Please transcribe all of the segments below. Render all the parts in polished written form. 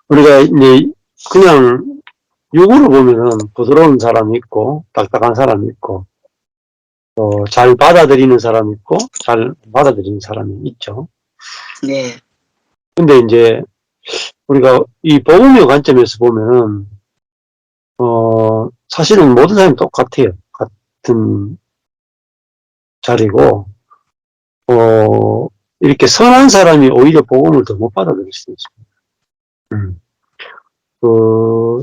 우리가 이제 그냥 육으로 보면은 부드러운 사람이 있고, 딱딱한 사람이 있고, 잘 받아들이는 사람이 있고, 잘 받아들이는 사람이 있죠. 네. 근데 이제 우리가 이 복음의 관점에서 보면은, 사실은 모든 사람이 똑같아요. 같은 자리고, 이렇게 선한 사람이 오히려 복음을 더 못 받아들일 수 있습니다.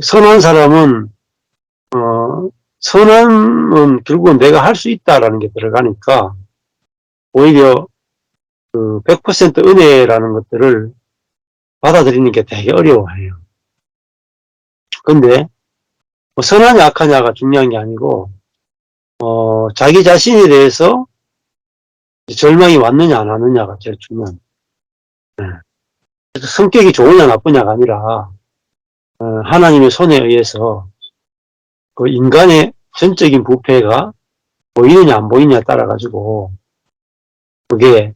선한 사람은, 선함은 결국은 내가 할 수 있다라는 게 들어가니까, 오히려 100% 은혜라는 것들을 받아들이는 게 되게 어려워해요. 근데, 선하냐 악하냐가 중요한 게 아니고, 자기 자신에 대해서 절망이 왔느냐 안 왔느냐가 제일 중요한. 네. 성격이 좋으냐 나쁘냐가 아니라, 하나님의 손에 의해서 그 인간의 전적인 부패가 보이느냐 안 보이느냐에 따라 가지고 그게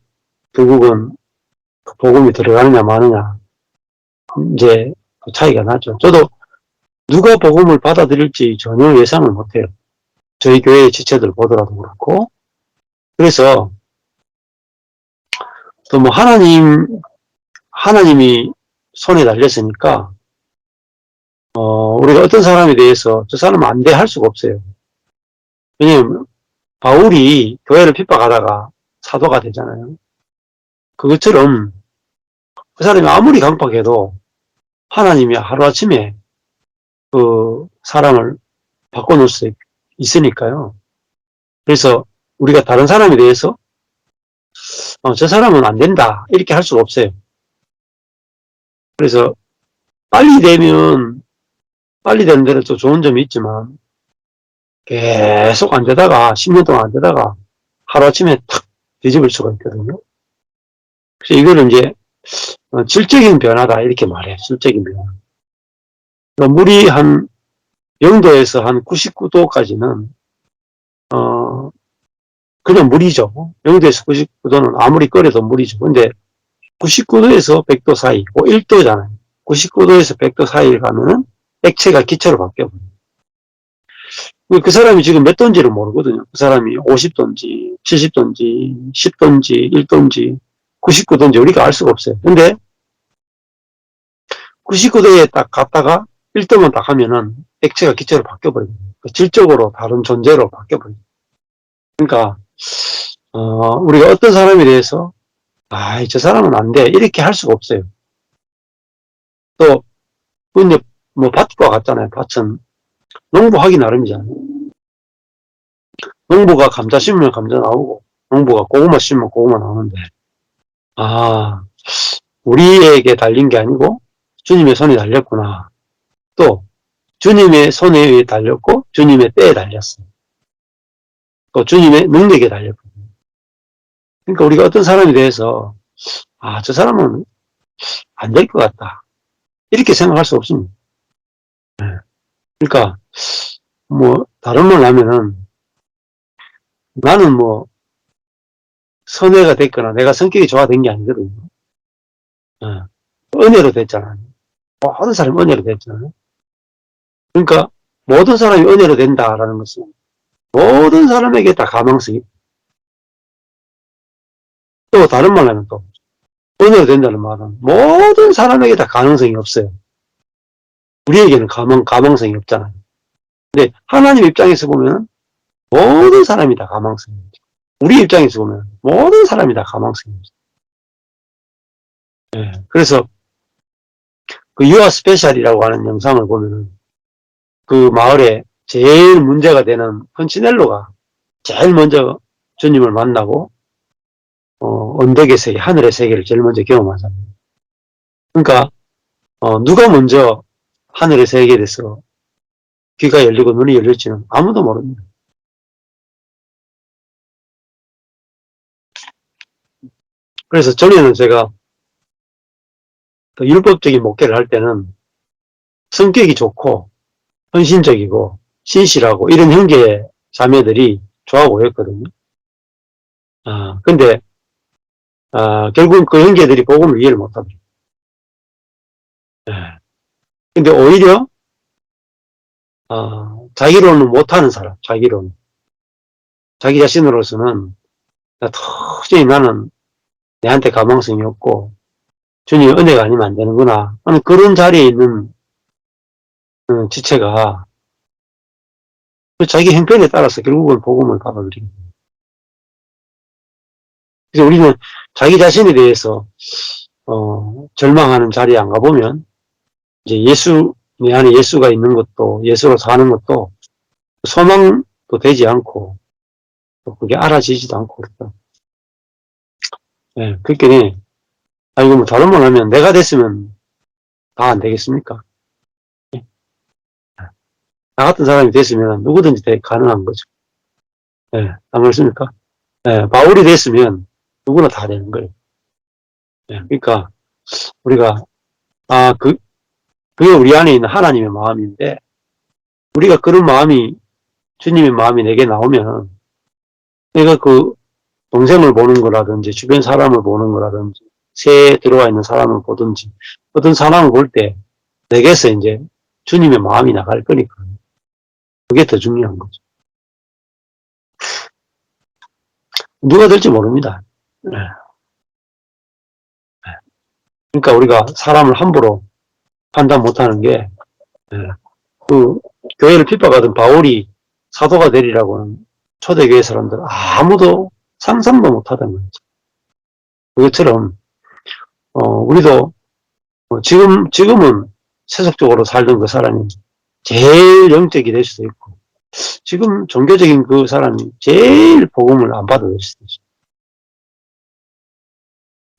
결국은 복음이 들어가느냐 마느냐 이제 그 차이가 나죠. 저도 누가 복음을 받아들일지 전혀 예상을 못해요. 저희 교회의 지체들 보더라도 그렇고. 그래서 또 뭐 하나님이 손에 달렸으니까 우리가 어떤 사람에 대해서 저 사람은 안 돼 할 수가 없어요. 왜냐면 바울이 교회를 핍박하다가 사도가 되잖아요. 그것처럼 그 사람이 아무리 강박해도 하나님이 하루아침에 그 사람을 바꿔놓을 수 있으니까요. 그래서 우리가 다른 사람에 대해서 저 사람은 안 된다 이렇게 할 수가 없어요. 그래서 빨리 되면 빨리 되는 데는 또 좋은 점이 있지만 계속 안 되다가 10년 동안 안 되다가 하루아침에 탁 뒤집을 수가 있거든요. 그래서 이거는 이제 질적인 변화다 이렇게 말해요. 질적인 변화. 그러니까 물이 한 0도에서 한 99도까지는 그냥 물이죠. 0도에서 99도는 아무리 끓여도 물이죠. 근데 99도에서 100도 사이, 1도잖아요. 99도에서 100도 사이를 가면은 액체가 기체로 바뀌어버려요. 그 사람이 지금 몇 도인지를 모르거든요. 그 사람이 50도인지, 70도인지, 10도인지, 1도인지, 99도인지 우리가 알 수가 없어요. 근데 99도에 딱 갔다가 1도만 딱 하면은 액체가 기체로 바뀌어버려요. 질적으로 다른 존재로 바뀌어버려요. 그러니까, 우리가 어떤 사람에 대해서, 저 사람은 안 돼. 이렇게 할 수가 없어요. 또, 근데, 뭐, 밭과 같잖아요. 밭은 농부하기 나름이잖아요. 농부가 감자 심으면 감자 나오고, 농부가 고구마 심으면 고구마 나오는데, 우리에게 달린 게 아니고, 주님의 손에 달렸구나. 또, 주님의 손에 달렸고, 주님의 때에 달렸어요. 또, 주님의 능력에 달렸거든요. 그러니까 우리가 어떤 사람에 대해서, 저 사람은 안 될 것 같다. 이렇게 생각할 수 없습니다. 그러니까, 뭐, 다른 말로 하면은, 나는 뭐, 선회가 됐거나 내가 성격이 좋아된 게 아니거든요. 은혜로 됐잖아요. 모든 사람이 은혜로 됐잖아요. 그러니까, 모든 사람이 은혜로 된다라는 것은, 모든 사람에게 다 가망성이, 또 다른 말로 하면 또, 은혜로 된다는 말은 모든 사람에게 다 가능성이 없어요. 우리에게는 가망성이 없잖아요. 근데 하나님 입장에서 보면 모든 사람이 다 가망성이 있죠. 우리 입장에서 보면 모든 사람이 다 가망성이 있죠. 네. 그래서 그 You are special이라고 하는 영상을 보면은 그 마을에 제일 문제가 되는 펀치넬로가 제일 먼저 주님을 만나고 언덕의 세계, 하늘의 세계를 제일 먼저 경험하잖아요. 그러니까 누가 먼저 하늘의 세계에 대해서 귀가 열리고 눈이 열릴지는 아무도 모릅니다. 그래서 전에는 제가 그 율법적인 목회를 할 때는 성격이 좋고 헌신적이고 신실하고 이런 형제 자매들이 좋아 보였거든요. 근데 결국은 그 형제들이 복음을 이해를 못하더라고요. 근데 오히려 자기로는 못하는 사람, 자기 자신으로서는 도저히 나는 내한테 가망성이 없고 주님의 은혜가 아니면 안 되는구나 하는 그런 자리에 있는 지체가 자기 형편에 따라서 결국은 복음을 받아들이게 됩니다. 그래서 우리는 자기 자신에 대해서 절망하는 자리에 안 가보면 이제 내 안에 예수가 있는 것도 예수로 사는 것도 소망도 되지 않고 또 그게 알아지지도 않고 그렇다. 네, 그렇게 이거 뭐 다른 말 하면 내가 됐으면 다 안 되겠습니까? 네. 나 같은 사람이 됐으면 누구든지 가능한 거죠. 네, 안 그렇습니까? 네, 바울이 됐으면 누구나 다 되는 거예요. 네, 그러니까 우리가 그게 우리 안에 있는 하나님의 마음인데 우리가 그런 마음이 주님의 마음이 내게 나오면 내가 그 동생을 보는 거라든지 주변 사람을 보는 거라든지 새에 들어와 있는 사람을 보든지 어떤 사람을 볼 때 내게서 이제 주님의 마음이 나갈 거니까 그게 더 중요한 거죠. 누가 될지 모릅니다. 네. 그러니까 우리가 사람을 함부로 판단 못하는 게 그 교회를 핍박하던 바울이 사도가 되리라고는 초대교회 사람들 아무도 상상도 못하던 거죠. 그것처럼 우리도 지금은 세속적으로 살던 그 사람이 제일 영적이 될 수도 있고 지금 종교적인 그 사람이 제일 복음을 안 받아들일 수도 있어요.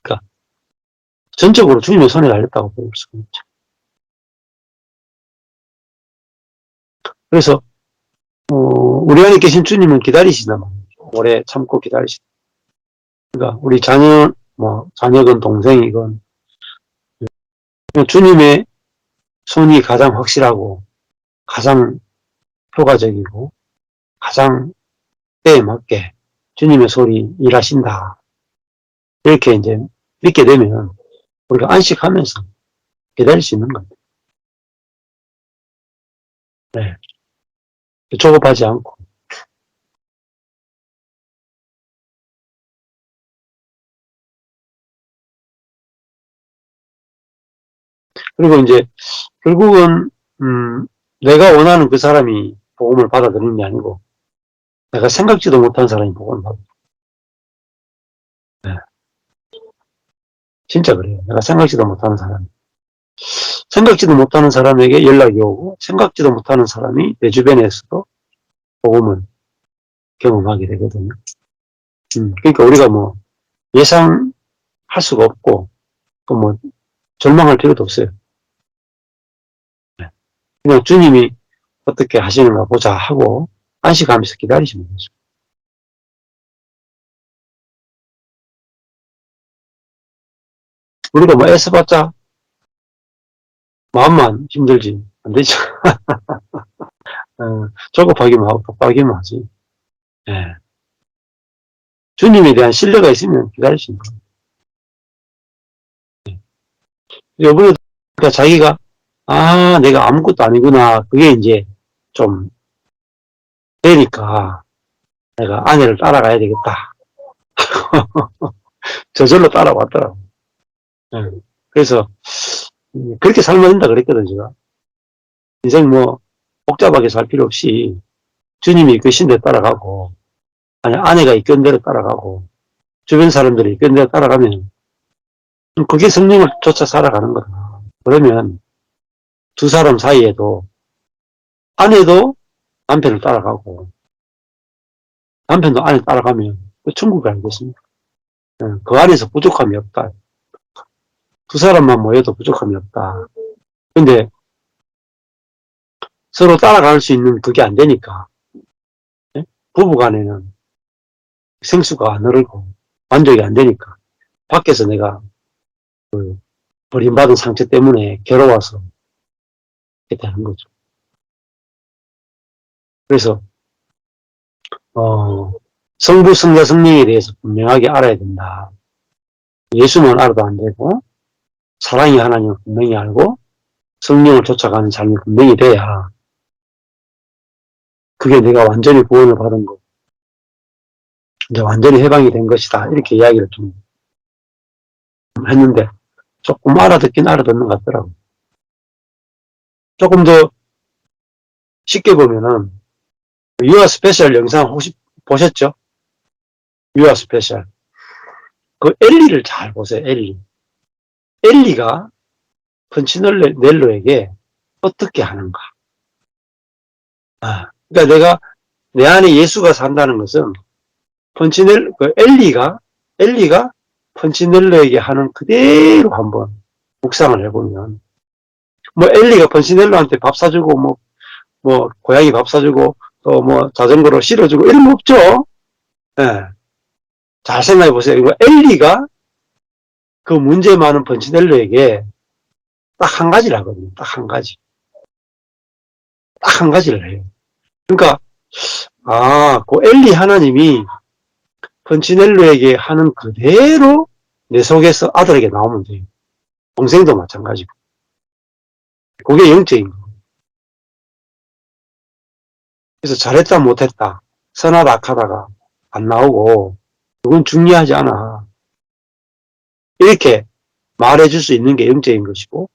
그러니까 전적으로 주님의 손에 달렸다고 볼 수가 있죠. 그래서 우리 안에 계신 주님은 기다리시나 말이죠. 오래 참고 기다리시나. 그러니까 우리 자녀건 동생이건 주님의 손이 가장 확실하고 가장 효과적이고 가장 때에 맞게 주님의 손이 일하신다. 이렇게 이제 믿게 되면 우리가 안식하면서 기다릴 수 있는 겁니다. 네. 조급하지 않고. 그리고 이제 결국은 내가 원하는 그 사람이 복음을 받아들이는 게 아니고 내가 생각지도 못한 사람이 복음을 받아들여요. 네. 진짜 그래요. 내가 생각지도 못하는 사람. 생각지도 못하는 사람에게 연락이 오고 생각지도 못하는 사람이 내 주변에서도 복음을 경험하게 되거든요. 그러니까 우리가 뭐 예상할 수가 없고 또 뭐 절망할 필요도 없어요. 네. 그냥 주님이 어떻게 하시는가 보자 하고 안식하면서 기다리시면 되죠. 우리가 뭐 애써봤자 마음만 힘들지 안 되죠. 조급하기만 하고 급하기만 하지. 네. 주님에 대한 신뢰가 있으면 기다릴 수 있는 거예요. 네. 이번에도 그러니까 자기가 내가 아무것도 아니구나 그게 이제 좀 되니까 내가 아내를 따라가야 되겠다. 저절로 따라왔더라고. 네. 그래서 그렇게 살면 된다 그랬거든 제가. 인생 뭐 복잡하게 살 필요 없이 주님이 이끄신 데 따라가고 아니 아내가 이끈 대로 따라가고 주변 사람들이 이끈 대로 따라가면 그게 성령을 쫓아 살아가는 거다. 그러면 두 사람 사이에도 아내도 남편을 따라가고 남편도 아내를 따라가면 그 천국이 아니겠습니까? 그 안에서 부족함이 없다. 두 사람만 모여도 부족함이 없다. 근데 서로 따라갈 수 있는 그게 안 되니까 부부간에는 생수가 안 흐르고 만족이 안 되니까 밖에서 내가 그 버림받은 상처 때문에 괴로워서 이렇게 되는 거죠. 그래서 성부, 성자, 성령에 대해서 분명하게 알아야 된다. 예수만 알아도 안 되고 사랑이 하나님을 분명히 알고 성령을 쫓아가는 삶이 분명히 돼야 그게 내가 완전히 구원을 받은 거, 이제 완전히 해방이 된 것이다. 이렇게 이야기를 좀 했는데 조금 알아듣긴 알아듣는 것 같더라고요. 조금 더 쉽게 보면은 유아 스페셜 영상 혹시 보셨죠? 유아 스페셜. 그 엘리를 잘 보세요. 엘리. 엘리가 펀치넬로에게 어떻게 하는가. 그러니까 내가 내 안에 예수가 산다는 것은 엘리가 펀치넬로에게 하는 그대로 한번 묵상을 해보면, 뭐 엘리가 펀치넬로한테 밥 사주고 뭐 고양이 밥 사주고 또 뭐 자전거로 실어주고 이런 거 없죠. 예. 잘 생각해 보세요. 엘리가 그 문제 많은 펀치넬로에게 딱 한 가지를 하거든요. 딱 한 가지. 딱 한 가지를 해요. 그러니까 그 엘리 하나님이 펀치넬로에게 하는 그대로 내 속에서 아들에게 나오면 돼요. 동생도 마찬가지고. 그게 영적인 거예요. 그래서 잘했다 못했다, 선하다 악하다가 안 나오고 그건 중요하지 않아. 이렇게 말해줄 수 있는 게 영적인 것이고,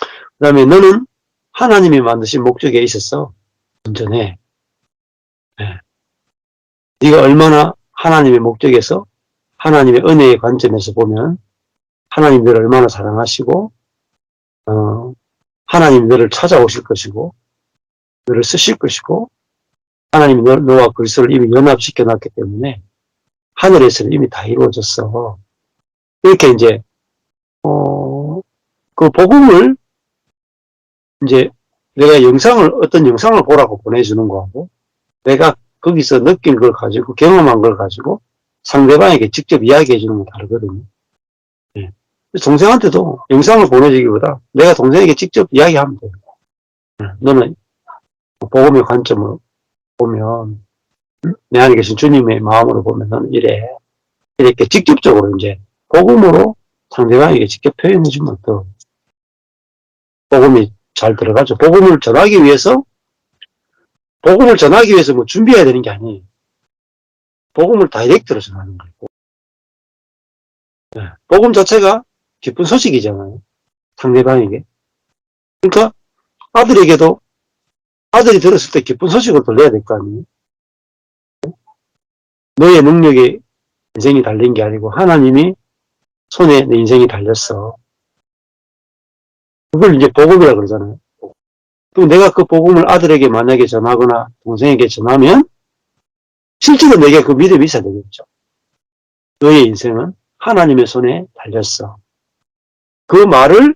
그 다음에 너는 하나님이 만드신 목적에 있어서 온전해. 네. 네가 얼마나 하나님의 목적에서 하나님의 은혜의 관점에서 보면 하나님 너를 얼마나 사랑하시고 하나님 너를 찾아오실 것이고 너를 쓰실 것이고 하나님이 너와 그리스도를 이미 연합시켜 놨기 때문에 하늘에서는 이미 다 이루어졌어. 이렇게 이제 그 복음을 이제 내가 어떤 영상을 보라고 보내주는 거하고 내가 거기서 느낀 걸 가지고 경험한 걸 가지고 상대방에게 직접 이야기해 주는 건 다르거든요. 네. 동생한테도 영상을 보내주기보다 내가 동생에게 직접 이야기하면 돼요. 너는 복음의 관점으로 보면 내 안에 계신 주님의 마음으로 보면 너는 이래. 이렇게 직접적으로 이제 복음으로 상대방에게 직접 표현해 주면 더 복음이 잘 들어가죠. 복음을 전하기 위해서 뭐 준비해야 되는 게 아니에요. 복음을 다이렉트로 전하는 거예요. 네. 복음 자체가 기쁜 소식이잖아요. 상대방에게. 그러니까 아들에게도 아들이 들었을 때 기쁜 소식을 들려야 될 거 아니에요. 너의 능력에 인생이 달린 게 아니고 하나님이 손에 내 인생이 달렸어. 그걸 이제 복음이라 그러잖아요. 그럼 내가 그 복음을 아들에게 만약에 전하거나 동생에게 전하면 실제로 내게 그 믿음이 있어야 되겠죠. 너의 인생은 하나님의 손에 달렸어. 그 말을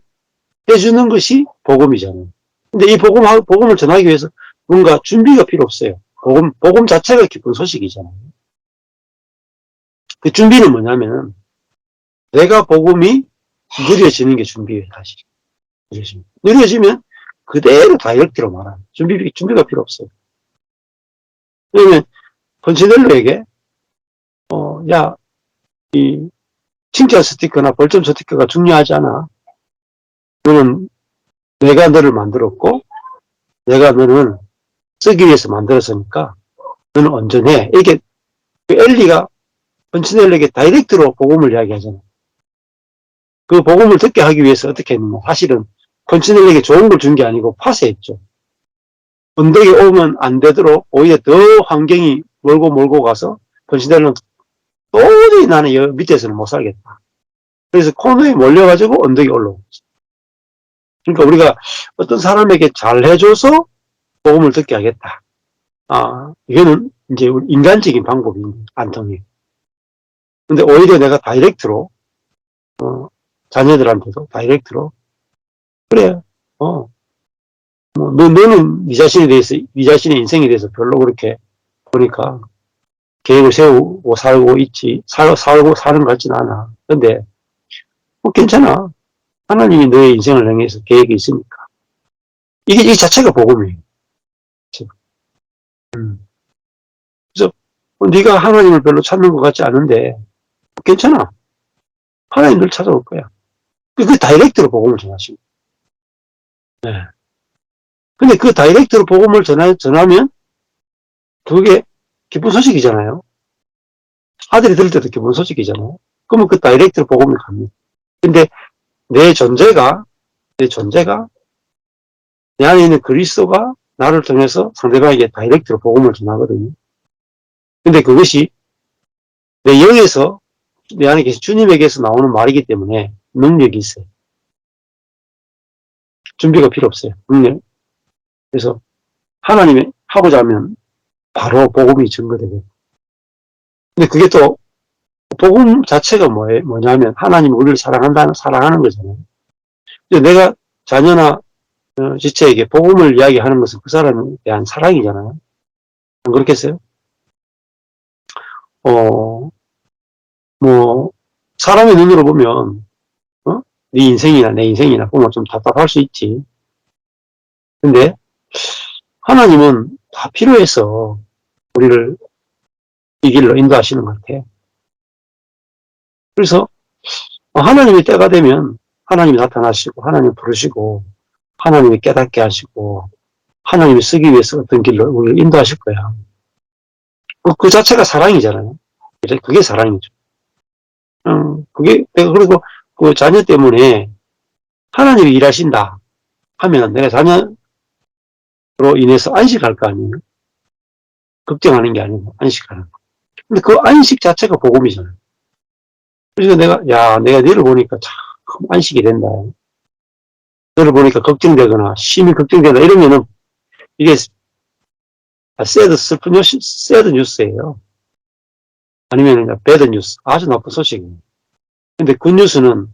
해주는 것이 복음이잖아요. 근데 이 복음을 전하기 위해서 뭔가 준비가 필요 없어요. 복음 자체가 기쁜 소식이잖아요. 그 준비는 뭐냐면은 내가 복음이 느려지는 게 준비예요, 다시. 느려지면 그대로 다이렉트로 말하는 준비가 필요 없어요. 왜냐면 펀치넬로에게 이 칭찬 스티커나 벌점 스티커가 중요하지 않아. 너는 내가 너를 만들었고 내가 너는 쓰기 위해서 만들었으니까 너는 온전해. 이게 엘리가 펀치넬로에게 다이렉트로 복음을 이야기하잖아. 그 복음을 듣게 하기 위해서 어떻게 했느냐. 사실은 펀치넬로에게 좋은 걸 준 게 아니고 파쇄했죠. 언덕에 오면 안 되도록 오히려 더 환경이 멀고 가서 펀치넬로는 도저히 나는 여 밑에서는 못 살겠다. 그래서 코너에 몰려가지고 언덕에 올라오고 있어. 그러니까 우리가 어떤 사람에게 잘 해줘서 복음을 듣게 하겠다. 이거는 이제 인간적인 방법이 안 통해. 근데 오히려 내가 다이렉트로, 자녀들한테도 다이렉트로, 그래, 너는 네 자신의 인생에 대해서 별로 그렇게 보니까 계획을 세우고 살고 있지, 살고 사는 것 같진 않아. 근데, 괜찮아. 하나님이 너의 인생을 향해서 계획이 있으니까. 이 자체가 복음이에요. 그래서, 네가 하나님을 별로 찾는 것 같지 않은데, 괜찮아. 하나님 늘 찾아올 거야. 그 다이렉트로 복음을 전하시고. 네. 근데 그 다이렉트로 복음을 전하면 그게 기쁜 소식이잖아요. 아들이 들을 때도 기쁜 소식이잖아요. 그러면 그 다이렉트로 복음을 갑니다. 근데 내 존재가 내 안에 있는 그리스도가 나를 통해서 상대방에게 다이렉트로 복음을 전하거든요. 근데 그것이 내 영에서 내 안에 계신 주님에게서 나오는 말이기 때문에 능력이 있어요. 준비가 필요 없어요. 능력. 그래서 하나님이 하고자 하면 바로 복음이 증거되고. 근데 그게 또 복음 자체가 뭐냐면 하나님 우리를 사랑하는 거잖아요. 내가 자녀나 지체에게 복음을 이야기하는 것은 그 사람에 대한 사랑이잖아요. 안 그렇겠어요? 뭐 사람의 눈으로 보면 네 인생이나 내 인생이나 보면 좀 답답할 수 있지. 근데 하나님은 다 필요해서 우리를 이 길로 인도하시는 것 같아요. 그래서 하나님이 때가 되면 하나님이 나타나시고 하나님이 부르시고 하나님이 깨닫게 하시고 하나님이 쓰기 위해서 어떤 길로 우리를 인도하실 거야. 그 자체가 사랑이잖아요. 그게 사랑이죠. 그리고 그 자녀 때문에 하나님이 일하신다 하면 내가 자녀로 인해서 안식할 거 아니에요? 걱정하는 게 아니고 안식하는 거. 근데 그 안식 자체가 복음이잖아요. 그래서 내가 너를 보니까 참 안식이 된다. 너를 보니까 걱정되거나 심히 걱정되거나 이러면은 이게 슬픈 뉴스, 새드 뉴스예요. 아니면 배드 뉴스, 아주 나쁜 소식이에요. 근데 그 뉴스는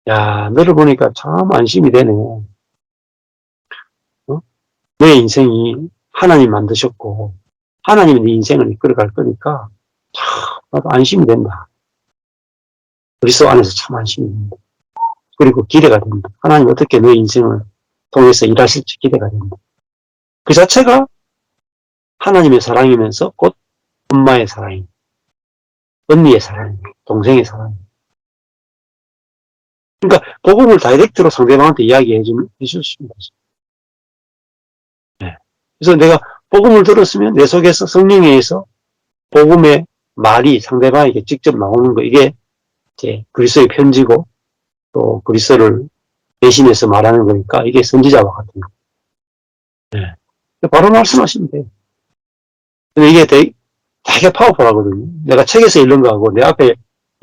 너를 보니까 참 안심이 되네. 내 인생이 하나님 만드셨고 하나님이 네 인생을 이끌어갈 거니까 참 나도 안심이 된다. 그리스도 안에서 참 안심이 된다. 그리고 기대가 된다. 하나님 어떻게 내 인생을 통해서 일하실지 기대가 된다. 그 자체가 하나님의 사랑이면서 곧 엄마의 사랑이, 언니의 사랑이, 동생의 사랑이. 그러니까 복음을 다이렉트로 상대방한테 이야기해 주시면 되죠. 네. 그래서 내가 복음을 들었으면 내 속에서 성령에 의해서 복음의 말이 상대방에게 직접 나오는 거, 이게 이제 그리스도의 편지고 또 그리스도를 대신해서 말하는 거니까 이게 선지자와 같은 거. 네. 바로 말씀하시면 돼요. 근데 이게 되게 파워풀하거든요. 내가 책에서 읽는 거하고 내 앞에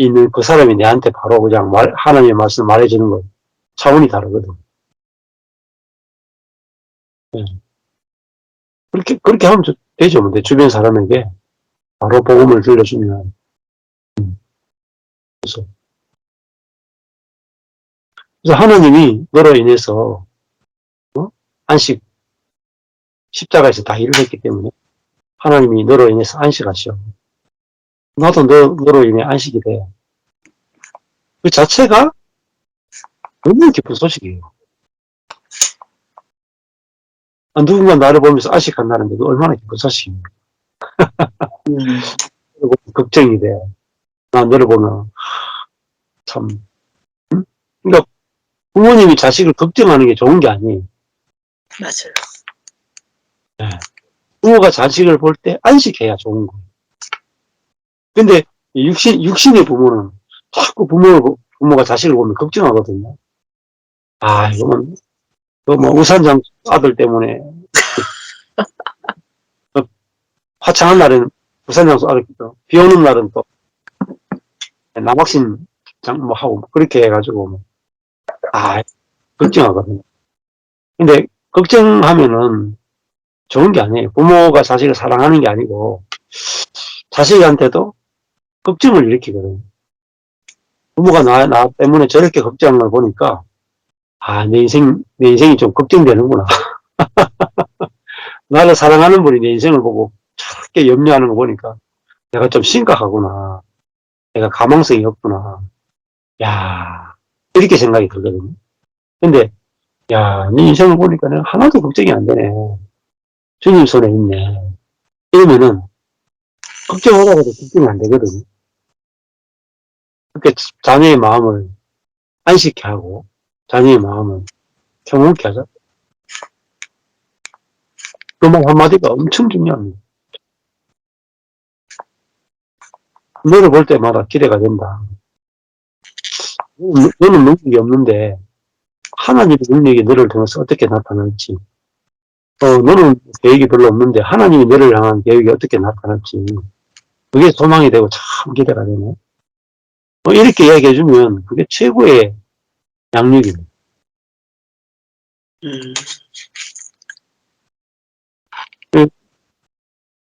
있는 그 사람이 내한테 바로 그냥 하나님의 말씀을 말해주는 거 차원이 다르거든. 네. 그렇게 하면 되죠. 뭐 내 주변 사람에게 바로 복음을 들려주면. 그래서 하나님이 너로 인해서 안식, 십자가에서 다 일을 했기 때문에 하나님이 너로 인해서 안식하셔. 나도 너로 인해 안식이 돼. 그 자체가 너무 기쁜 소식이에요. 누군가 나를 보면서 안식한다는 게 얼마나 기쁜 소식입니까? 그리고 걱정이 돼. 나 너를 보면 참. 그러니까 부모님이 자식을 걱정하는 게 좋은 게 아니에요. 맞아요. 네. 부모가 자식을 볼 때 안식해야 좋은 거예요. 근데 육신의 부모는 자꾸 부모가 자식을 보면 걱정하거든요. 이거는 뭐 우산장 아들 때문에 화창한 날에는 우산장소 아들 비 오는 날은 또 남학신 뭐 하고 그렇게 해가지고 걱정하거든요. 근데 걱정하면은 좋은 게 아니에요. 부모가 자식을 사랑하는 게 아니고 자식한테도 걱정을 일으키거든요. 부모가 나 때문에 저렇게 걱정하는 걸 보니까 내 인생이 좀 걱정되는구나. 나를 사랑하는 분이 내 인생을 보고 저렇게 염려하는 거 보니까 내가 좀 심각하구나. 내가 가망성이 없구나. 이렇게 생각이 들거든요. 근데 네 인생을 보니까 내가 하나도 걱정이 안 되네. 주님 손에 있네. 이러면은 걱정하다가도 걱정이 안 되거든요. 그렇게 자녀의 마음을 안식케 하고 자녀의 마음을 평온케 하자. 그 말 한마디가 엄청 중요합니다. 너를 볼 때마다 기대가 된다. 너는 능력이 없는데 하나님의 능력이 너를 통해서 어떻게 나타날지, 너는 계획이 별로 없는데 하나님이 너를 향한 계획이 어떻게 나타날지, 그게 소망이 되고 참 기대가 되네. 이렇게 이야기해주면 그게 최고의 양육입니다.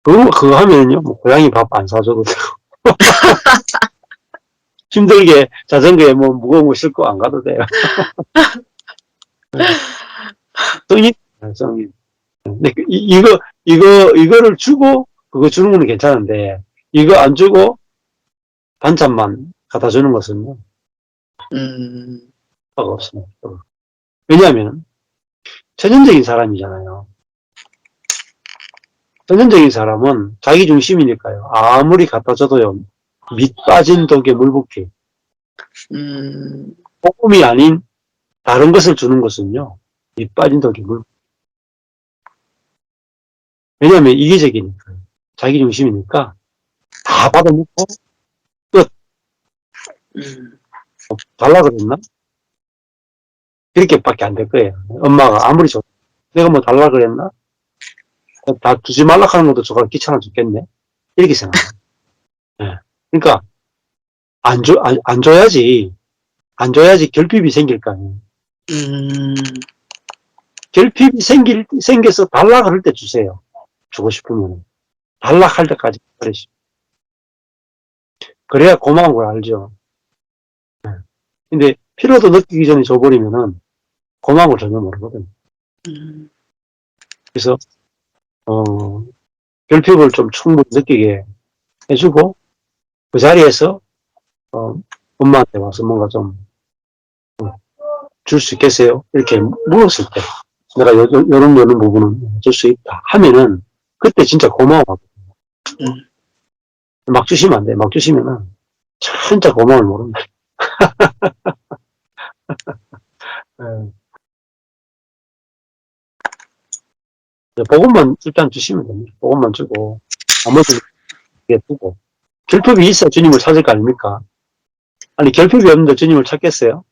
그거 하면요, 뭐 고양이 밥 안 사줘도 되고 힘들게 자전거에 뭐 무거운 거 싣고 안 가도 돼요. 성인, 성인. 근데 이거를 주고 그거 주는 거는 괜찮은데 이거 안 주고 반찬만 갖다 주는 것은요, 효과가 없습니다. 왜냐하면 천연적인 사람이잖아요. 천연적인 사람은 자기 중심이니까요. 아무리 갖다 줘도요, 밑 빠진 독에 물 붓기. 복음이 아닌 다른 것을 주는 것은요, 밑 빠진 독에 물 붓기. 왜냐하면 이기적이니까요. 자기 중심이니까 다 받아먹고 끝. 달라 그랬나? 그렇게밖에 안 될 거예요. 엄마가 아무리 좋, 내가 뭐 달라 그랬나? 다 주지 말라 하는 것도 저걸 귀찮아 죽겠네. 이렇게 생각해요. 네. 그러니까 안 줘야지. 안 줘야지 결핍이 생길 거 아니에요. 결핍이 생겨서 달라 그럴 때 주세요. 주고 싶으면. 달라 할 때까지 버리시고. 그래야 고마운 걸 알죠. 네. 근데 필요도 느끼기 전에 줘버리면은 고마운 걸 전혀 모르거든요. 그래서, 결핍을 좀 충분히 느끼게 해주고, 그 자리에서, 엄마한테 와서 뭔가 좀, 줄 수 있겠어요? 이렇게 물었을 때, 내가 요런 부분은 줄 수 있다 하면은, 그때 진짜 고마워하거든요. 막 주시면 안 돼. 막 주시면은, 진짜 고마움을 모른다. 복음만 일단 주시면 됩니다. 복음만 주고, 나머지는 두고. 결핍이 있어 주님을 찾을 거 아닙니까? 아니, 결핍이 없는데 주님을 찾겠어요?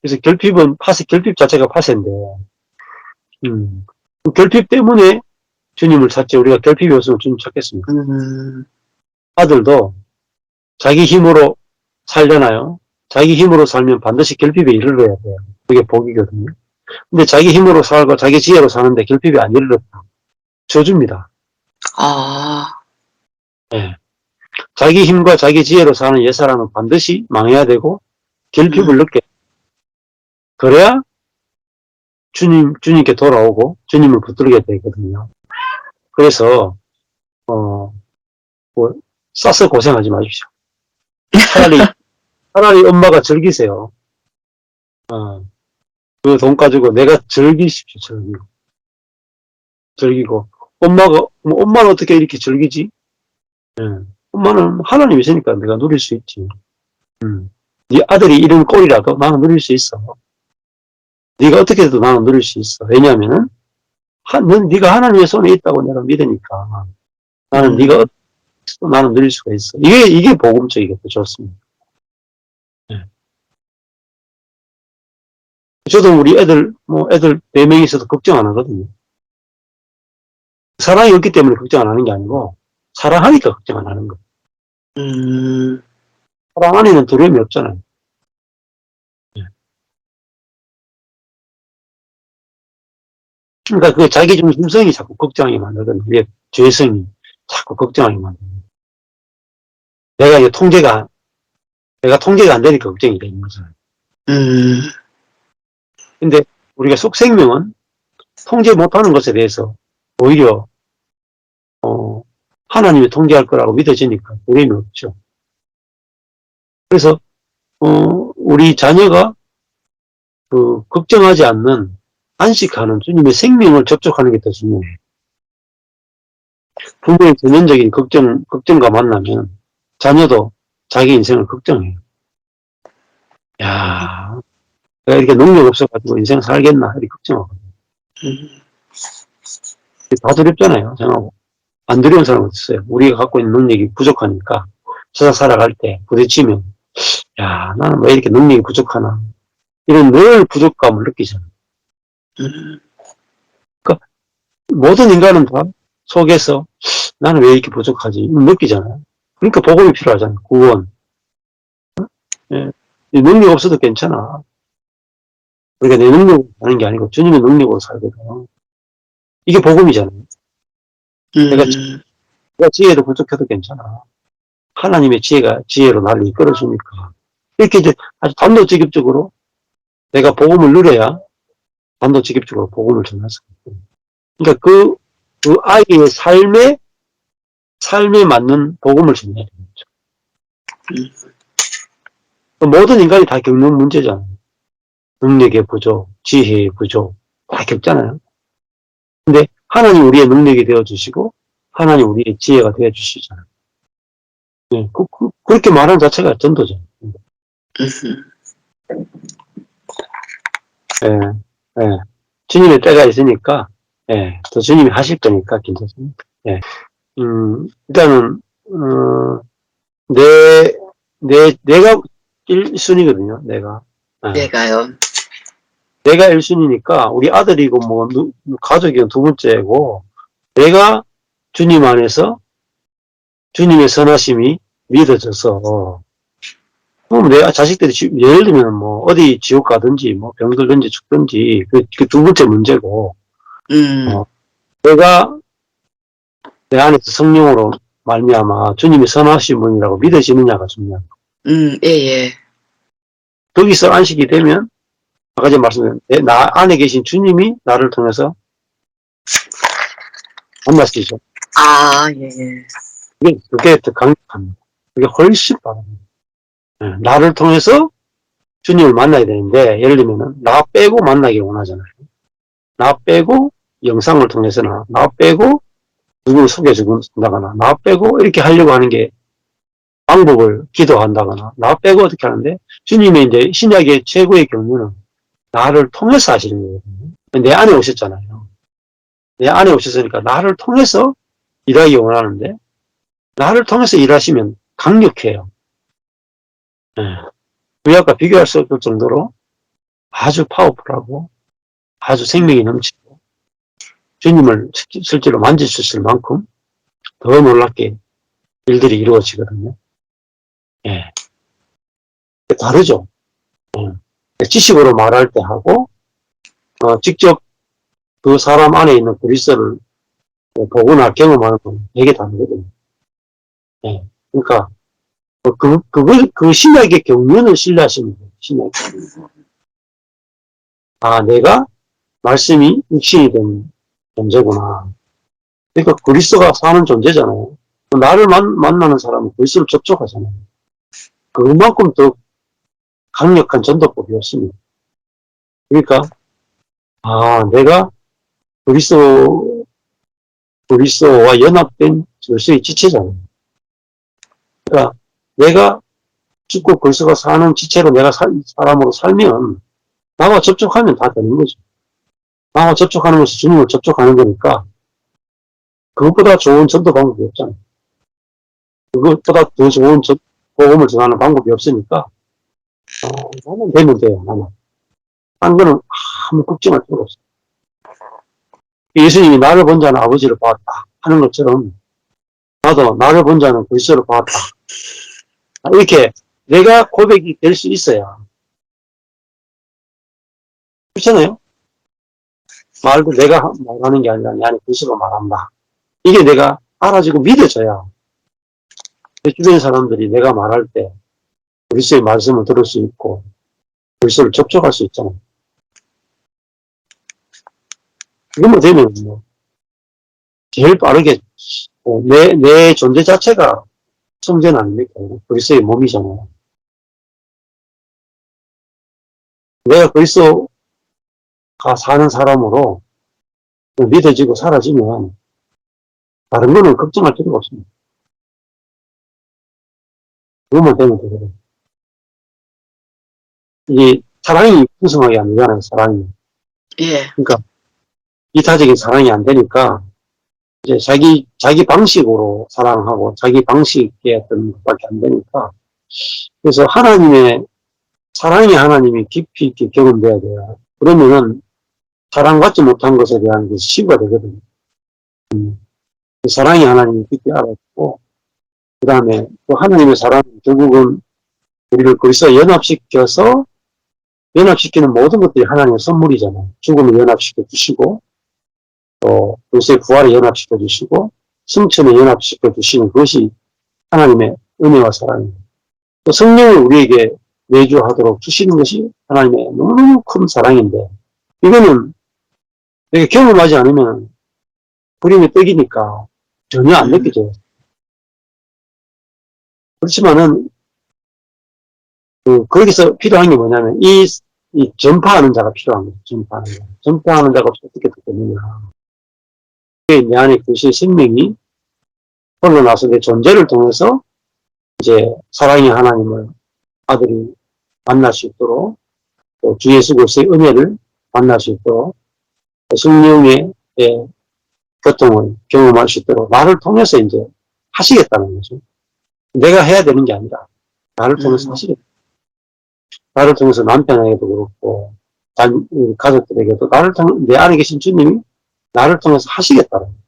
그래서 결핍 자체가 파쇄인데, 그 결핍 때문에 주님을 찾지, 우리가 결핍이 없으면 주님 찾겠습니까? 아들도 자기 힘으로 살잖아요. 자기 힘으로 살면 반드시 결핍에 이르러야 돼요. 그게 복이거든요. 근데 자기 힘으로 살고 자기 지혜로 사는데 결핍이 안 이르렀다. 저주입니다. 네. 자기 힘과 자기 지혜로 사는 옛사람은 반드시 망해야 되고 결핍을 느껴. 그래야 주님께 돌아오고 주님을 붙들게 되거든요. 그래서 싸서 고생하지 마십시오. 차라리 엄마가 즐기세요. 그 돈 가지고 내가 즐기십시오. 즐기고 엄마는 어떻게 이렇게 즐기지? 엄마는 하나님이 있으니까 내가 누릴 수 있지. 네 아들이 이런 꼴이라도 나는 누릴 수 있어. 네가 어떻게 해도 나는 누릴 수 있어. 왜냐하면은 네가 하나님의 손에 있다고 내가 믿으니까 나는 네가 나는 누릴 수가 있어. 이게 복음적이겠죠. 좋습니다. 네. 저도 우리 애들 4명 있어도 걱정 안 하거든요. 사랑이 없기 때문에 걱정 안 하는 게 아니고 사랑하니까 걱정 안 하는 거예요. 사랑 안에는 두려움이 없잖아요. 네. 그러니까 그 자기 중심성이 자꾸 걱정하게 만들거든요. 이게 죄성이 자꾸 걱정하게 만들거든요. 내가 통제가 안 되니까 걱정이 되는 거잖아요. 근데 우리가 속생명은 통제 못하는 것에 대해서 오히려 하나님이 통제할 거라고 믿어지니까 두려움이 없죠. 그래서 우리 자녀가 걱정하지 않는 안식하는 주님의 생명을 접촉하는 게 더 중요해요. 부모의 전형적인 걱정과 만나면 자녀도 자기 인생을 걱정해요. 야, 내가 이렇게 능력 없어가지고 인생 살겠나 이렇게 걱정하거든요. 다 두렵잖아요, 생각하고. 안 두려운 사람은 없어요. 우리가 갖고 있는 능력이 부족하니까 세상 살아갈 때 부딪히면, 야, 나는 왜 이렇게 능력이 부족하나. 이런 늘 부족감을 느끼잖아요. 그러니까 모든 인간은 다 속에서 나는 왜 이렇게 부족하지? 느끼잖아요. 그러니까 복음이 필요하잖아요. 구원. 예. 능력 없어도 괜찮아. 그러니까 내 능력으로 사는 게 아니고 주님의 능력으로 살거든. 이게 복음이잖아요. 내가 지혜도 부족해도 괜찮아. 하나님의 지혜로 나를 이끌어주니까. 이렇게 이제 아주 단도직입적으로 내가 복음을 누려야 단도직입적으로 복음을 전할 수 있고. 그러니까 그 아이의 삶에 맞는 복음을 전해야 되는 거죠. 모든 인간이 다 겪는 문제잖아요. 능력의 부족, 지혜의 부족, 다 겪잖아요. 근데 하나님 우리의 능력이 되어주시고, 하나님 우리의 지혜가 되어주시잖아요. 네, 그렇게 말하는 자체가 전도죠. 예, 예. 주님의 때가 있으니까, 예, 또 주님이 하실 거니까, 괜찮습니다. 예. 일단은, 내가 1순위거든요, 내가. 예. 내가요. 내가 1순위니까, 우리 아들이고, 가족이고 두 번째고, 내가 주님 안에서 주님의 선하심이 믿어져서, 그럼 내 자식들이, 예를 들면 어디 지옥 가든지, 병들든지 죽든지, 그 두 번째 문제고, 내가 내 안에서 성령으로 말미암아 주님의 선하신 분이라고 믿어지느냐가 중요한 거. 예. 거기서 안식이 되면, 아까 전에 말씀드린, 나 안에 계신 주님이 나를 통해서 만나시죠. 예. 그게 더 강력합니다. 그게 훨씬 빠릅니다. 나를 통해서 주님을 만나야 되는데, 예를 들면은, 나 빼고 만나기 원하잖아요. 나 빼고 영상을 통해서나, 나 빼고 누구를 소개해준다거나, 나 빼고 이렇게 하려고 하는 게 방법을 기도한다거나, 나 빼고 어떻게 하는데, 주님의 이제 신약의 최고의 경우는 나를 통해서 하시는 거거든요. 내 안에 오셨잖아요. 내 안에 오셨으니까 나를 통해서 일하기 원하는데, 나를 통해서 일하시면 강력해요. 구약과 비교할 수 없을 정도로 아주 파워풀하고 아주 생명이 넘치고 주님을 실제로 만질 수 있을 만큼 더 놀랍게 일들이 이루어지거든요. 예. 다르죠. 지식으로 말할 때 하고 직접 그 사람 안에 있는 그리스도를 보거나 경험하는 건 되게 다르거든요. 예. 그러니까 그 신약의 경륜을 신뢰하시면 돼요. 신약의 경륜. 내가 말씀이 육신이 된 존재구나. 그러니까 그리스도가 사는 존재잖아요. 나를 만나는 사람은 그리스도를 접촉하잖아요. 그만큼 더 강력한 전도법이 없습니다. 그러니까 내가 그리스도와 연합된 그리스도의 지체잖아요. 그러니까 내가 죽고 그리스도가 사는 지체로 내가 사람으로 살면 나와 접촉하면 다 되는 거죠. 나와 접촉하는 것이 주님을 접촉하는 거니까 그것보다 좋은 전도 방법이 없잖아요. 그것보다 더 좋은 복음을 전하는 방법이 없으니까 나는 되면 돼요. 나는. 딴 거는 아무 걱정할 필요가 없어요. 예수님이 나를 본 자는 아버지를 보았다 하는 것처럼 나도 나를 본 자는 그리스도를 보았다. 이렇게 내가 고백이 될 수 있어야. 그렇잖아요? 말도 내가 말하는 게 아니라 내 안에 그리스도가 말한다. 이게 내가 알아지고 믿어져야 내 주변 사람들이 내가 말할 때 그리스도의 말씀을 들을 수 있고 그리스도를 접촉할 수 있잖아요. 이것만 되면 제일 빠르게 내 존재 자체가 성전 아닙니까? 그리스도의 몸이잖아요. 내가 그리스도가 사는 사람으로 믿어지고 사라지면 다른 거는 걱정할 필요가 없습니다. 그것만 되면 되거든요. 이게 사랑이 풍성하게 안 되잖아요, 사랑이. 예. 그러니까 이타적인 사랑이 안 되니까, 이제 자기 방식으로 사랑하고, 자기 방식의 어떤 것밖에 안 되니까, 그래서 사랑이 하나님이 깊이 있게 경험돼야 돼요. 그러면은, 사랑받지 못한 것에 대한 게 시구가 되거든요. 사랑이 하나님이 깊이 알아듣고, 그 다음에 또 하나님의 사랑은 결국은 우리를 거기서 연합시키는 모든 것들이 하나님의 선물이잖아요. 죽음을 연합시켜 주시고, 또 요새 부활에 연합시켜 주시고, 승천에 연합시켜 주시는 그것이 하나님의 은혜와 사랑입니다. 또 성령을 우리에게 내주하도록 주시는 것이 하나님의 너무너무 큰 사랑인데, 이거는 내가 경험하지 않으면 그림의 떡이니까 전혀 안 느껴져요. 그렇지만은, 거기서 필요한 게 뭐냐면, 이 전파하는 자가 필요한 거죠. 전파하는 자가 어떻게 되느냐. 내 안에 그것의 생명이 흘러나서 내 존재를 통해서 이제 사랑의 하나님을 아들이 만날 수 있도록, 또 주 예수 그리스도의 은혜를 만날 수 있도록, 성령의 고통을 경험할 수 있도록 나를 통해서 이제 하시겠다는 거죠. 내가 해야 되는 게 아니라 나를 통해서 하시겠다. 나를 통해서 남편에게도 그렇고 가족들에게도 내 안에 계신 주님이 나를 통해서 하시겠다는 거예요.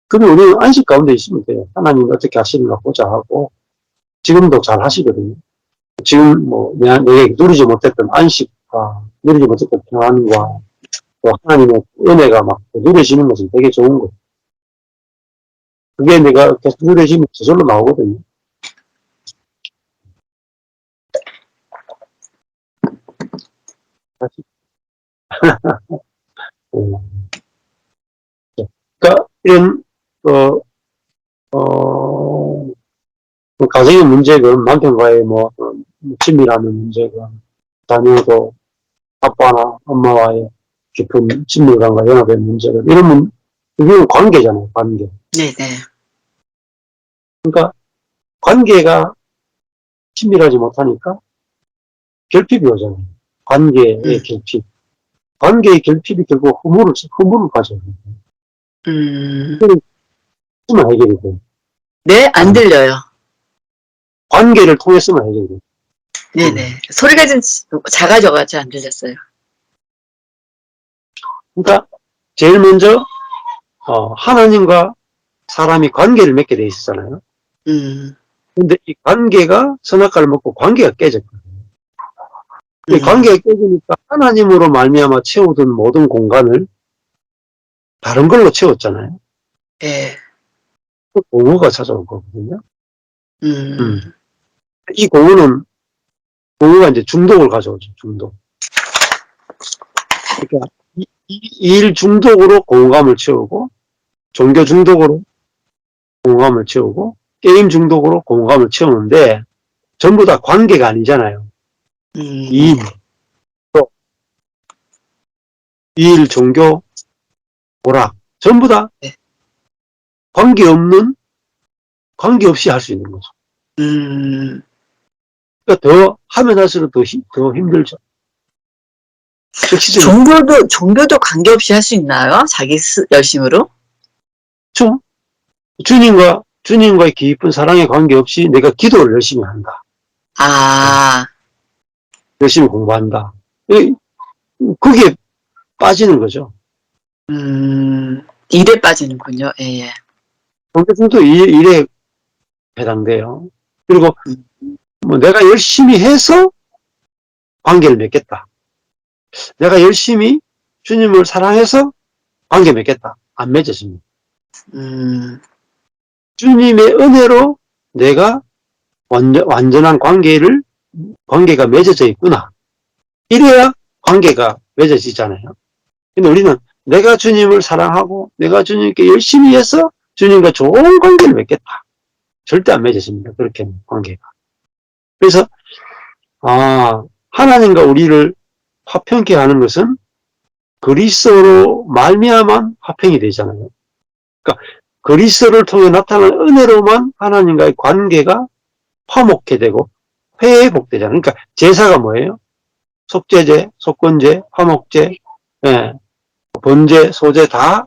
그러면 우리는 안식 가운데 있으면 돼요. 하나님이 어떻게 하시는가 보자 하고 지금도 잘 하시거든요. 지금 내가 누리지 못했던 안식과 누리지 못했던 평안과 또 하나님의 은혜가 막 누려지는 것은 되게 좋은 거예요. 그게 내가 계속 누려지면 저절로 나오거든요. 그러니까 이런 가정의 문제건 남편과의 친밀함의 문제건 자녀도 아빠나 엄마와의 깊은 친밀감과 연합의 문제건 이런 이게 관계잖아요. 관계. 네네. 그러니까 관계가 친밀하지 못하니까 결핍이 오잖아요. 관계의 결핍. 관계의 결핍이 결국 허물을 가져요. 그래서 해결이 돼요. 네, 안 들려요. 관계를 통해서만 해결이 돼요. 네네. 소리가 좀 작아져가지고 안 들렸어요. 그러니까 제일 먼저 하나님과 사람이 관계를 맺게 돼 있었잖아요. 근데 이 관계가 선악과를 먹고 관계가 깨졌거든요. 이 관계가 깨지니까 하나님으로 말미암아 채우던 모든 공간을 다른 걸로 채웠잖아요. 네. 그 공허가 찾아온 거거든요. 이 공허가 이제 중독을 가져오죠. 중독. 그러니까 일 중독으로 공감을 채우고, 종교 중독으로 공감을 채우고, 게임 중독으로 공감을 채우는데 전부 다 관계가 아니잖아요. 일, 종교, 오락 전부 다 관계 없이 할 수 있는 거죠. 그러니까 더 하면 할수록 더 힘들죠. 종교도 관계없이 할 수 있나요? 자기 열심으로? 그렇죠. 주님과의 깊은 사랑에 관계없이 내가 기도를 열심히 한다. 열심히 공부한다. 그게 빠지는 거죠. 일에 빠지는군요. 예. 종교도 일에 해당돼요. 그리고 내가 열심히 해서 관계를 맺겠다. 내가 열심히 주님을 사랑해서 관계 맺겠다. 안 맺어집니다. 주님의 은혜로 내가 완전한 관계가 맺어져 있구나. 이래야 관계가 맺어지잖아요. 근데 우리는 내가 주님을 사랑하고 내가 주님께 열심히 해서 주님과 좋은 관계를 맺겠다. 절대 안 맺어집니다. 그렇게는 관계가. 그래서 하나님과 우리를 화평케 하는 것은 그리스도로 말미암아 화평이 되잖아요. 그러니까 그리스도를 통해 나타나는 은혜로만 하나님과의 관계가 화목케 되고 회복되잖아요. 그러니까 제사가 뭐예요? 속죄제, 속건제, 화목제, 번제, 소제 다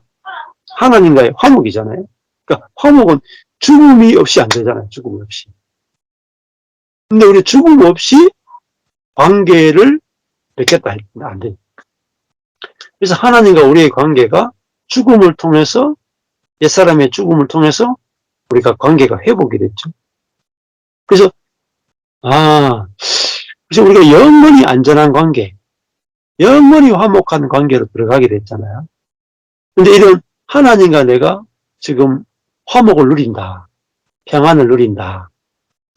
하나님과의 화목이잖아요. 그러니까 화목은 죽음이 없이 안 되잖아요. 죽음 없이. 근데 우리 죽음 없이 관계를 맺겠다 했는데 안 돼. 그래서 하나님과 우리의 관계가 죽음을 통해서, 옛사람의 죽음을 통해서 우리가 관계가 회복이 됐죠. 그래서 그래서 우리가 영원히 안전한 관계, 영원히 화목한 관계로 들어가게 됐잖아요. 근데 이런 하나님과 내가 지금 화목을 누린다, 평안을 누린다,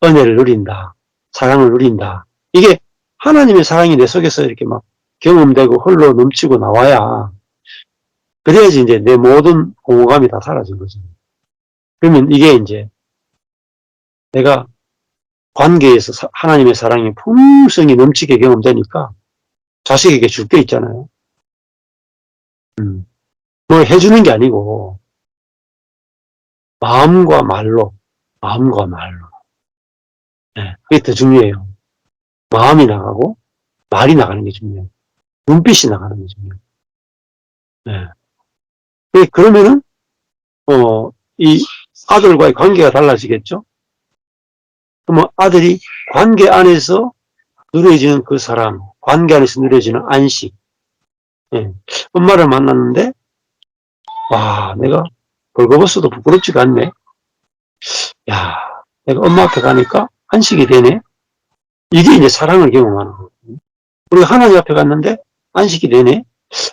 은혜를 누린다, 사랑을 누린다. 이게 하나님의 사랑이 내 속에서 이렇게 막 경험되고 흘러 넘치고 나와야, 그래야지 이제 내 모든 공허감이 다 사라진 거죠. 그러면 이게 이제 내가 관계에서 하나님의 사랑이 풍성히 넘치게 경험되니까 자식에게 줄 게 있잖아요. 뭘 해주는 게 아니고 마음과 말로, 마음과 말로. 네, 그게 더 중요해요. 마음이 나가고 말이 나가는 게 중요해요. 눈빛이 나가는 게 중요해요. 네. 그러면은 이 아들과의 관계가 달라지겠죠? 그러면 아들이 관계 안에서 누려지는 그 사랑, 관계 안에서 누려지는 안식. 예. 엄마를 만났는데, 와, 내가 벌거벗어도 부끄럽지가 않네. 야, 내가 엄마 앞에 가니까 안식이 되네. 이게 이제 사랑을 경험하는 거거든요. 우리가 하나님 앞에 갔는데 안식이 되네.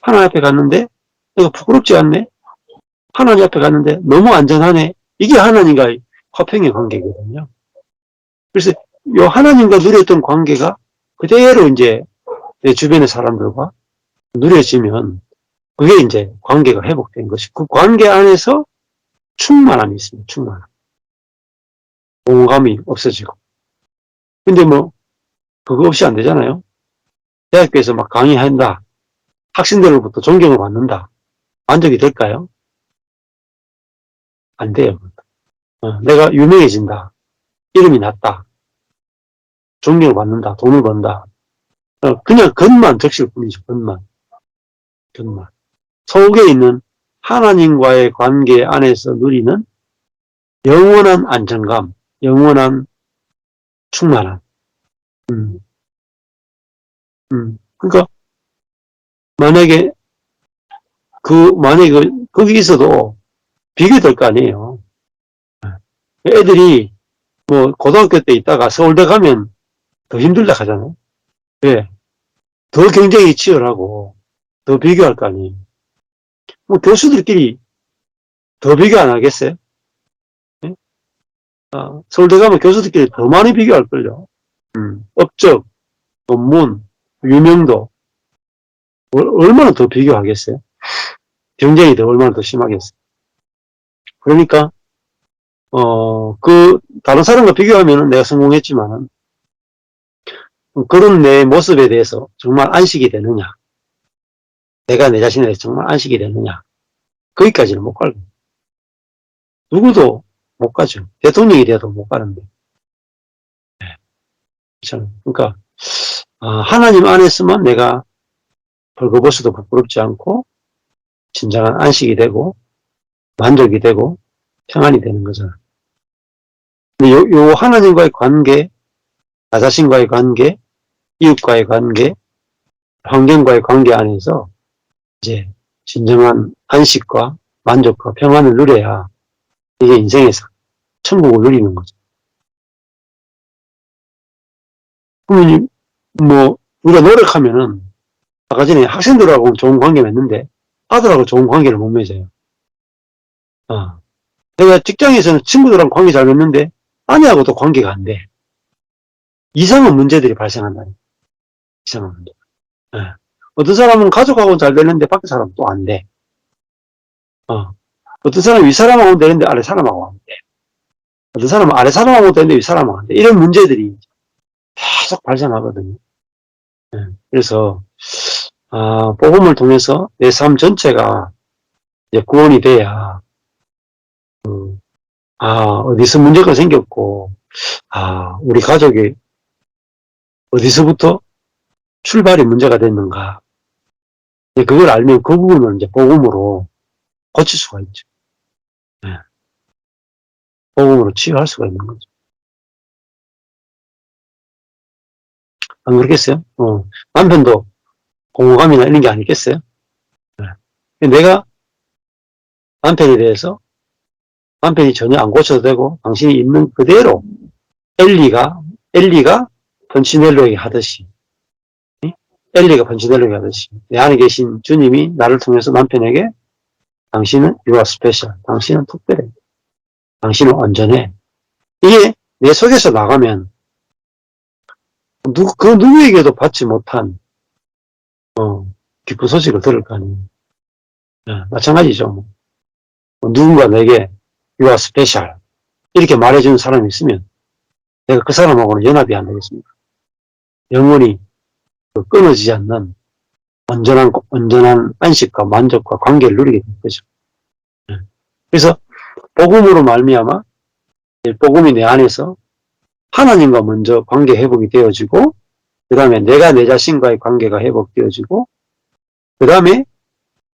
하나님 앞에 갔는데 내가 부끄럽지 않네. 하나님 앞에 갔는데 너무 안전하네. 이게 하나님과의 화평의 관계거든요. 그래서 요 하나님과 누렸던 관계가 그대로 이제 내 주변의 사람들과 누려지면 그게 이제 관계가 회복된 것이, 그 관계 안에서 충만함이 있습니다. 충만함. 공감이 없어지고. 근데 뭐 그거 없이 안 되잖아요. 대학교에서 막 강의한다. 학생들로부터 존경을 받는다. 만족이 될까요? 안 돼요. 내가 유명해진다. 이름이 났다. 존경을 받는다. 돈을 번다. 그냥 겉만 적실 뿐이죠. 겉만. 속에 있는 하나님과의 관계 안에서 누리는 영원한 안정감, 영원한 충만함. 그러니까 만약에 거기 있어도 비교될 거 아니에요. 애들이 뭐 고등학교 때 있다가 서울대 가면 더 힘들다 하잖아요. 왜? 더 경쟁이 치열하고 더 비교할 거 아니에요. 뭐 교수들끼리 더 비교 안 하겠어요? 네? 서울대 가면 교수들끼리 더 많이 비교할걸요. 업적, 논문, 유명도 얼마나 더 비교하겠어요? 경쟁이 얼마나 더 심하겠어요? 그러니까 다른 사람과 비교하면 내가 성공했지만은 그런 내 모습에 대해서 정말 안식이 되느냐, 내가 내 자신에 대해서 정말 안식이 되느냐, 거기까지는 못 가요. 누구도 못 가죠. 대통령이 돼도 못 가는데. 그렇잖아요. 그러니까 하나님 안에서만 내가 벌거벗어도 부끄럽지 않고 진정한 안식이 되고 만족이 되고 평안이 되는 거잖아요. 근데 요 하나님과의 관계, 나 자신과의 관계, 이웃과의 관계, 환경과의 관계 안에서 이제 진정한 안식과 만족과 평안을 누려야 이게 인생에서 천국을 누리는 거죠. 그러면 뭐 우리가 노력하면은 아까 전에 학생들하고 좋은 관계 맺는데 아들하고 좋은 관계를 못 맺어요. 내가 직장에서는 친구들하고 관계 잘 맺는데 아내하고도 관계가 안 돼. 이상한 문제들이 발생한다니. 이상한 문제. 어떤 사람은 가족하고는 잘 되는데 밖에 사람은 또 안 돼. 어떤 사람은 위 사람하고는 되는데 아래 사람하고 안 돼. 어떤 사람은 아래 사람하고는 되는데 위 사람하고 안 돼. 이런 문제들이 계속 발생하거든요. 그래서 복음을 통해서 내 삶 전체가 이제 구원이 돼야 어디서 문제가 생겼고 우리 가족이 어디서부터 출발이 문제가 됐는가, 그걸 알면 그 부분을 이제 복음으로 고칠 수가 있죠. 네. 복음으로 치유할 수가 있는 거죠. 안 그렇겠어요? 남편도 공허감이나 이런 게 아니겠어요? 네. 내가 남편에 대해서 남편이 전혀 안 고쳐도 되고 당신이 있는 그대로 엘리가 펀치넬로에게 하듯이 엘리가 펀치넬로에게 하듯이 내 안에 계신 주님이 나를 통해서 남편에게 당신은 you are special. 당신은 특별해. 당신은 온전해. 이게 내 속에서 나가면 그 누구에게도 받지 못한 기쁜 소식을 들을 거 아니에요. 네, 마찬가지죠. 누군가 내게 you are special 이렇게 말해주는 사람이 있으면 내가 그 사람하고는 연합이 안 되겠습니까? 영원히 끊어지지 않는 온전한 안식과 만족과 관계를 누리게 될 거죠. 네. 그래서 복음으로 말미암아 복음이 내 안에서 하나님과 먼저 관계 회복이 되어지고 그 다음에 내가 내 자신과의 관계가 회복되어지고 그 다음에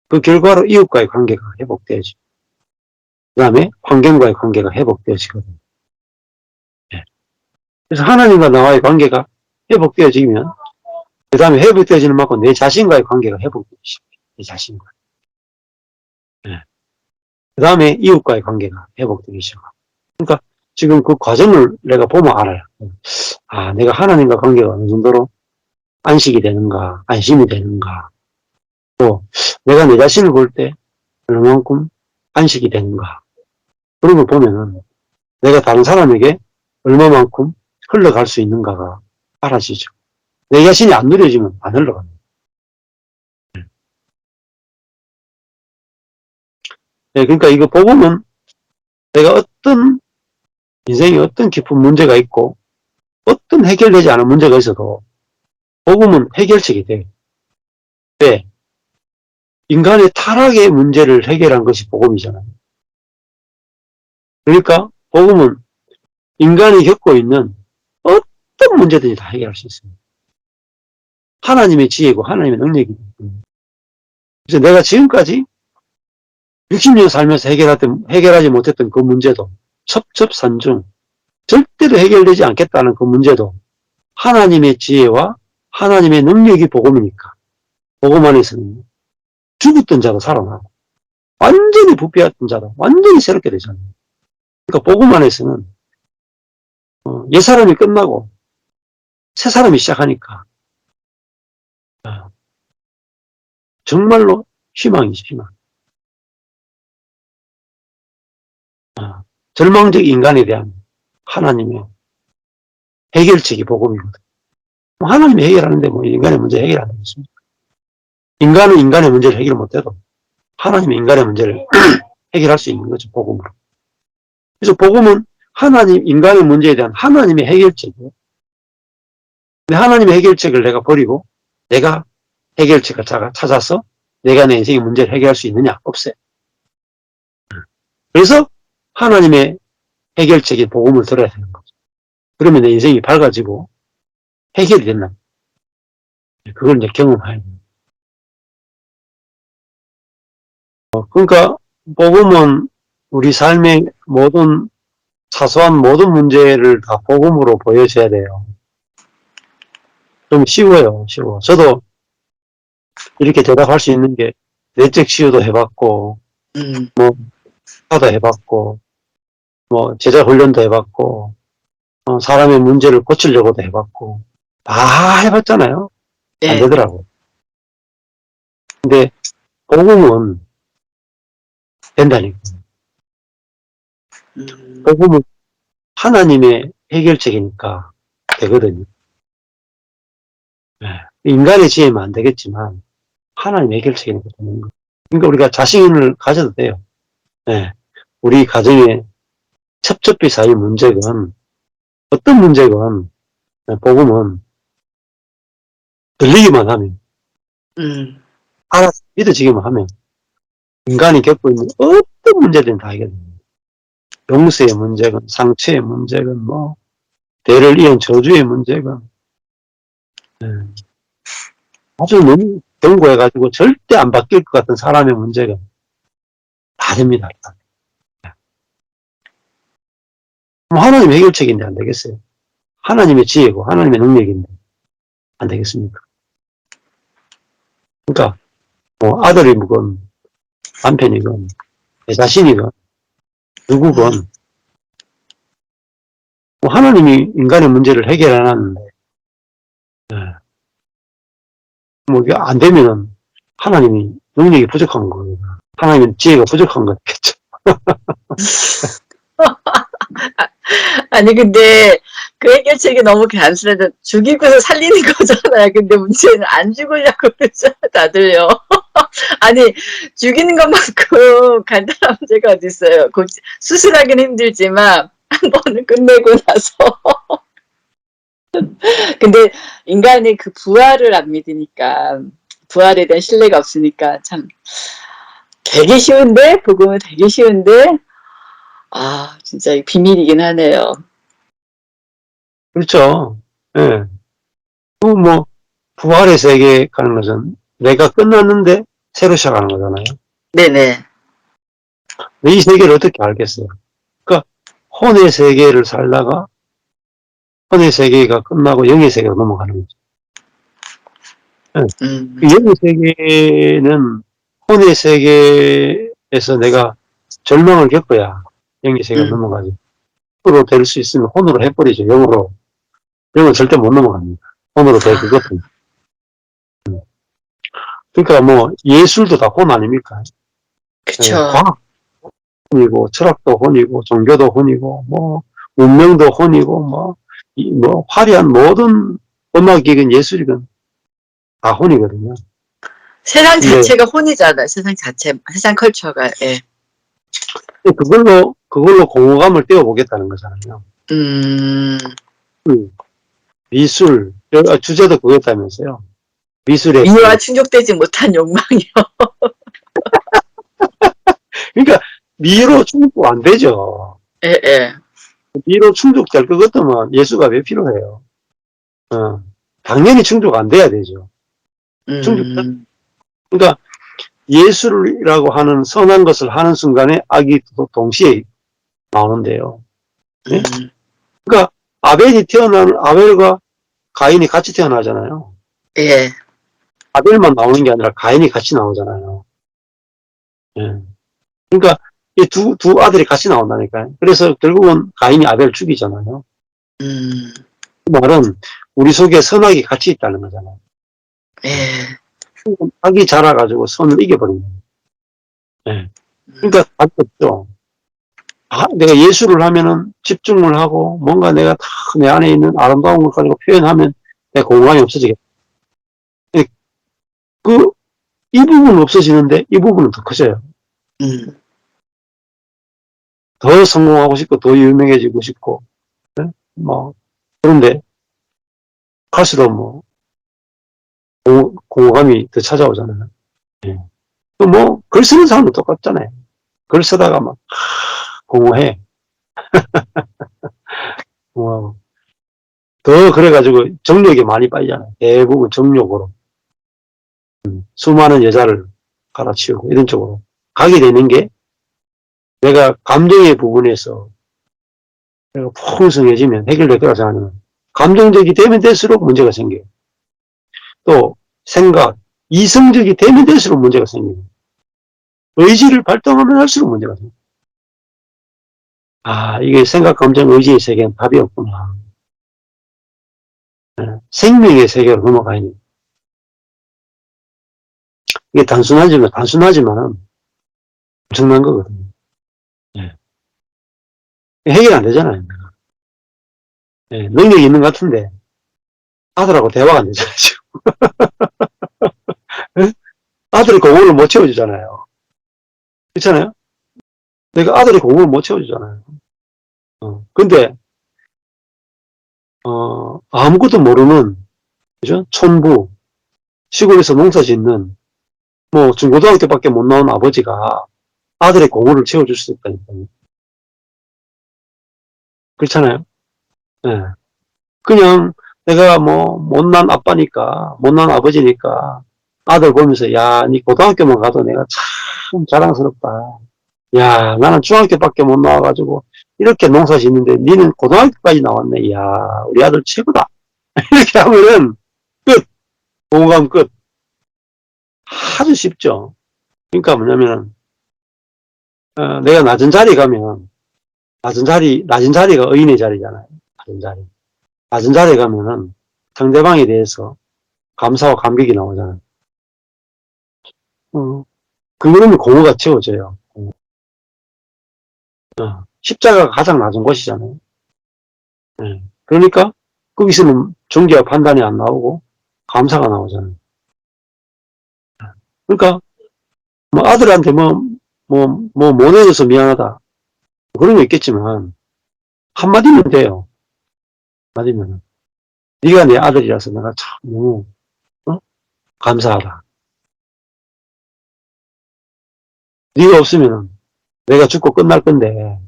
그 결과로 이웃과의 관계가 회복되어지고 그 다음에 환경과의 관계가 회복되어지거든요. 네. 그래서 하나님과 나와의 관계가 회복되어지면 그 다음에 회복되어지는 만큼 내 자신과의 관계가 회복되기 시작해요. 내 자신과. 네. 그 다음에 이웃과의 관계가 회복되기 시작하고. 그러니까 지금 그 과정을 내가 보면 알아요. 아, 내가 하나님과 관계가 어느 정도로 안식이 되는가, 안심이 되는가, 또 내가 내 자신을 볼 때 얼마만큼 안식이 되는가, 그런 걸 보면은 내가 다른 사람에게 얼마만큼 흘러갈 수 있는가가 알아지죠. 내 자신이 안 누려지면 안 흘러갑니다. 네, 그러니까 이거 복음은 내가 인생에 어떤 깊은 문제가 있고 어떤 해결되지 않은 문제가 있어도 복음은 해결책이 돼요. 왜? 인간의 타락의 문제를 해결한 것이 복음이잖아요. 그러니까 복음은 인간이 겪고 있는 어떤 문제든지 다 해결할 수 있습니다. 하나님의 지혜고 하나님의 능력이기 때문에. 그래서 내가 지금까지 60년 살면서 해결하지 못했던 그 문제도 첩첩산중 절대로 해결되지 않겠다는 그 문제도 하나님의 지혜와 하나님의 능력이 복음이니까 복음 안에서는 죽었던 자도 살아나고 완전히 부패했던 자도 완전히 새롭게 되잖아요. 그러니까 복음 안에서는 옛사람이 끝나고 새사람이 시작하니까 정말로 희망이죠. 희망. 절망적 인간에 대한 하나님의 해결책이 복음이거든. 하나님이 해결하는데 뭐 인간의 문제 해결 안 되겠습니까? 인간은 인간의 문제를 해결 못해도 하나님이 인간의 문제를 해결할 수 있는 거죠. 복음으로. 그래서 복음은 인간의 문제에 대한 하나님의 해결책이에요. 근데 하나님의 해결책을 내가 버리고 내가 해결책을 찾아서 내가 내 인생의 문제를 해결할 수 있느냐? 없어요. 그래서 하나님의 해결책인 복음을 들어야 되는 거죠. 그러면 내 인생이 밝아지고 해결이 된다. 그걸 이제 경험해야 돼요. 그러니까 복음은 우리 삶의 사소한 모든 문제를 다 복음으로 보여줘야 돼요. 좀 쉬워요. 쉬워. 저도 이렇게 대답할 수 있는 게 내적 치유도 해봤고 사도 해봤고 제자 훈련도 해봤고 사람의 문제를 고치려고도 해봤고 다 해봤잖아요. 안 되더라고. 근데 복음은 된다니까. 복음은 하나님의 해결책이니까 되거든요. 네. 인간의 지혜면 안 되겠지만 하나님의 해결책이니까 되는 거예요. 그러니까 우리가 자신을 가져도 돼요. 네. 우리 가정의 첩첩히 쌓인 문제건 어떤 문제건 복음은 들리기만 하면 알아서 믿어지기만 하면 인간이 겪고 있는 어떤 문제든 다 해결됩니다. 용서의 문제건 상처의 문제건 대를 이은 저주의 문제건 아주 너무 경고해가지고 절대 안 바뀔 것 같은 사람의 문제가 다 됩니다. 그럼 하나님의 해결책인데 안 되겠어요? 하나님의 지혜고 하나님의 능력인데 안 되겠습니까? 그러니까 뭐 아들이건 남편이건 내 자신이건 누구건 뭐 하나님이 인간의 문제를 해결 안 하는데 뭐 이게 안 되면은 하나님이 능력이 부족한 거예요. 하나님은 지혜가 부족한 거겠죠. 아니, 근데 그 해결책이 너무 단순해서 죽이고서 살리는 거잖아요. 근데 문제는 안 죽으려고 그러잖아, 다들요. 아니, 죽이는 것만큼 간단한 문제가 어디 있어요. 수술하기는 힘들지만 한 번은 끝내고 나서. 근데 인간이 그 부활을 안 믿으니까, 부활에 대한 신뢰가 없으니까 참 되게 쉬운데, 복음은 되게 쉬운데, 아, 진짜 비밀이긴 하네요. 그렇죠. 예. 뭐 부활의 세계 가는 것은 내가 끝났는데 새로 시작하는 거잖아요. 네네. 근데 이 세계를 어떻게 알겠어요? 그러니까 혼의 세계를 살다가 혼의 세계가 끝나고 영의 세계로 넘어가는 거죠. 그 영의 세계는 혼의 세계에서 내가 절망을 겪어야 영의 세계로 넘어가죠. 혼으로 될 수 있으면 혼으로 해버리죠. 영은 절대 못 넘어갑니다. 혼으로 될 그것은. 그러니까 뭐 예술도 다 혼 아닙니까? 그쵸. 과학 혼이고 철학도 혼이고 종교도 혼이고 뭐 운명도 혼이고 뭐 화려한 모든 음악이건 예술이건 다 혼이거든요. 세상 근데 자체가 혼이잖아요. 세상 컬처가. 예. 그걸로 공허감을 떼어보겠다는 거잖아요. 미술 주제도 그거였다면서요. 미술의 미와 충족되지 못한 욕망이요. 그러니까 미로 충족 안 되죠. 예, 예. 미로 충족될 것 같으면 예수가 왜 필요해요? 당연히 충족 안 돼야 되죠. 충족. 그러니까 예술이라고 하는 선한 것을 하는 순간에 악이 동시에 나오는데요. 네? 그러니까 아벨과 가인이 같이 태어나잖아요. 예. 아벨만 나오는 게 아니라 가인이 같이 나오잖아요. 예. 그러니까 이 두 아들이 같이 나온다니까요. 그래서 결국은 가인이 아벨을 죽이잖아요. 그 말은 우리 속에 선악이 같이 있다는 거잖아요. 예. 악이 자라가지고 선을 이겨버리는 거예요. 예. 그러니까 답이 없죠. 내가 예술을 하면은 집중을 하고 뭔가 내가 다 내 안에 있는 아름다운 걸 가지고 표현하면 내 공간이 없어지겠다. 이 부분은 없어지는데 이 부분은 더 커져요. 더 성공하고 싶고 더 유명해지고 싶고 네? 뭐 그런데 갈수록 뭐 공허감이 더 찾아오잖아요. 예. 뭐 글 쓰는 사람도 똑같잖아요. 글 쓰다가 막 공허해. 더 그래가지고 정력이 많이 빠지잖아요. 대부분 정력으로 수많은 여자를 갈아치우고 이런 쪽으로 가게 되는 게 내가 감정의 부분에서 내가 풍성해지면 해결될 거라 생각하면 감정적이 되면 될수록 문제가 생겨요. 또 생각, 이성적이 되면 될수록 문제가 생겨요. 의지를 발동하면 할수록 문제가 생겨요. 이게 생각, 감정, 의지의 세계는 답이 없구나. 생명의 세계로 넘어가야 돼요. 이게 단순하지만은 엄청난 거거든요. 예. 해결 안 되잖아요. 예. 능력이 있는 것 같은데 아들하고 대화가 안 되잖아요. 예? 아들이 공원을 못 채워주잖아요. 그렇잖아요? 내가 아들이 공원을 못 채워주잖아요. 근데 아무것도 모르는 그죠? 촌부 시골에서 농사 짓는 뭐 중고등학교 때밖에 못 나온 아버지가 아들의 공원을 채워줄 수 있다니까요. 그렇잖아요? 예. 그냥 내가 뭐 못난 아빠니까 못난 아버지니까 아들 보면서, 야, 니 고등학교만 가도 내가 참 자랑스럽다. 야, 나는 중학교밖에 못 나와가지고, 이렇게 농사 짓는데, 니는 고등학교까지 나왔네. 야, 우리 아들 최고다. 이렇게 하면은, 끝! 공감 끝. 아주 쉽죠. 그러니까 뭐냐면, 내가 낮은 자리 가면, 낮은 자리가 의인의 자리잖아요. 낮은 자리. 낮은 자리에 가면은 상대방에 대해서 감사와 감격이 나오잖아요. 그러면 공허가 채워져요. 십자가가 가장 낮은 곳이잖아요. 그러니까 거기서는 정죄와 판단이 안 나오고 감사가 나오잖아요. 그러니까 뭐 아들한테 못 해줘서 미안하다. 그런 거 있겠지만 한마디면 돼요. 한마디면 네가 내 아들이라서 내가 참 너무 감사하다. 네가 없으면 내가 죽고 끝날 건데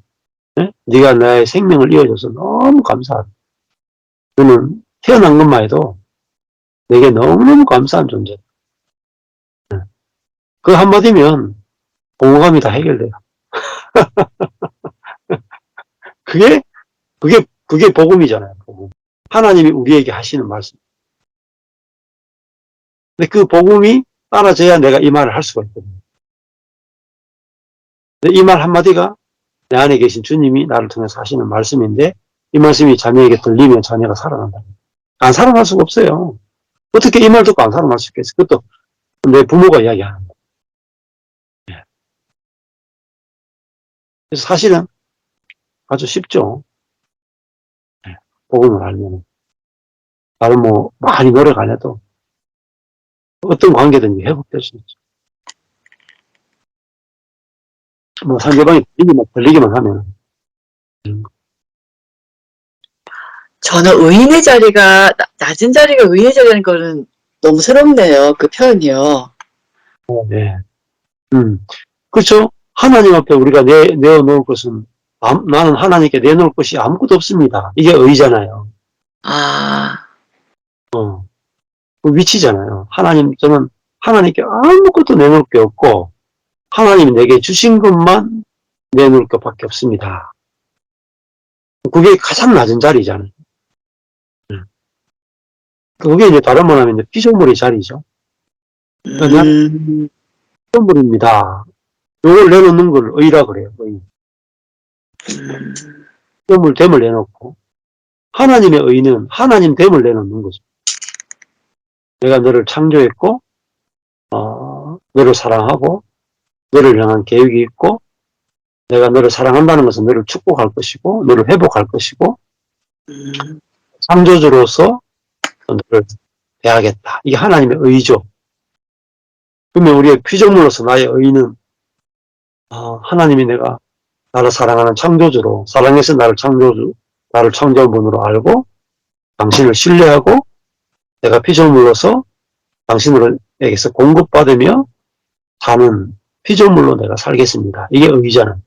네가 나의 생명을 이어줘서 너무 감사하다. 너는 태어난 것만 해도 내게 너무너무 감사한 존재다. 그 한마디면 공허감이 다 해결돼요. 그게, 그게 복음이잖아요. 복음. 하나님이 우리에게 하시는 말씀. 근데 그 복음이 따라져야 내가 이 말을 할 수가 있거든요. 근데 이 말 한마디가 내 안에 계신 주님이 나를 통해서 하시는 말씀인데 이 말씀이 자녀에게 들리면 자녀가 살아난다. 안 살아날 수가 없어요. 어떻게 이 말 듣고 안 살아날 수 있겠어요? 그것도 내 부모가 이야기하는 거예요. 그래서 사실은 아주 쉽죠. 복음을 알면. 나는 뭐 많이 노력 안 해도 어떤 관계든지 회복될 수 있죠. 뭐 상대방이 들리기만 하면. 저는 의인의 자리가, 낮은 자리가 의인의 자리라는 거는 너무 새롭네요. 그 표현이요. 네. 그렇죠. 하나님 앞에 우리가 내어놓을 것은 나는 하나님께 내놓을 것이 아무것도 없습니다. 이게 의잖아요. 아, 그 위치잖아요. 저는 하나님께 아무것도 내놓을 게 없고 하나님이 내게 주신 것만 내놓을 것밖에 없습니다. 그게 가장 낮은 자리잖아요. 그게 이제 다른 말하면 이제 피조물의 자리죠. 그러니까 피조물입니다. 요걸 내놓는 걸 의라 그래요. 의. 피조물됨을 내놓고 하나님의 의는 하나님됨을 내놓는 거죠. 내가 너를 창조했고 너를 사랑하고 너를 향한 계획이 있고 내가 너를 사랑한다는 것은 너를 축복할 것이고 너를 회복할 것이고 창조주로서 너를 대하겠다. 이게 하나님의 의죠. 그러면 우리의 피조물로서 나의 의는 하나님이 내가 나를 사랑하는 창조주로 사랑해서 나를 창조분으로 알고 당신을 신뢰하고 내가 피조물로서 당신에게서 공급받으며 사는 피조물로 내가 살겠습니다. 이게 의잖아요.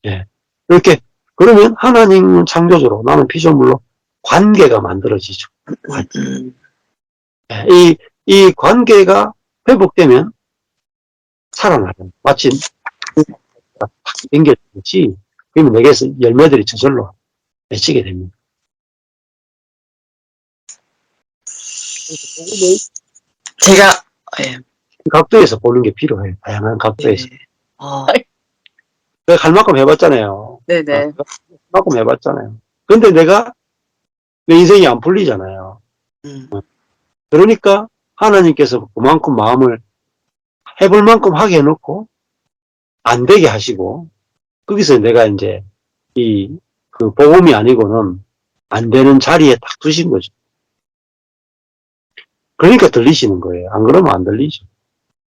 예. 이렇게 그러면 하나님은 창조주로 나는 피조물로 관계가 만들어지죠. 예. 이 관계가 회복되면 살아나요. 마치 탁 연결되듯이 그러면 내게서 열매들이 저절로 맺히게 됩니다. 제가, 예. 각도에서 보는 게 필요해요. 다양한 각도에서. 예. 내가 할 만큼 해봤잖아요. 네네. 할 만큼 해봤잖아요. 근데 내가 내 인생이 안 풀리잖아요. 그러니까 하나님께서 그만큼 마음을 해볼 만큼 하게 해놓고 안 되게 하시고 거기서 내가 이제 그 복음이 아니고는 안 되는 자리에 딱 두신 거죠. 그러니까 들리시는 거예요. 안 그러면 안 들리죠.